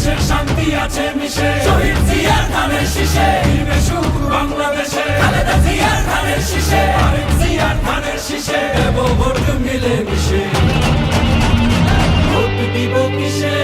দেশের শান্তি আছে মিশে, শহীদ জিয়ার ধানের শীষে ফিরবে সুখ বাংলাদেশে, খালেদা জিয়ার ধানের শীষে, আরেক জিয়ার ধানের শীষে দেব ভোট মিলে মিশে। ভোট দিব কিসে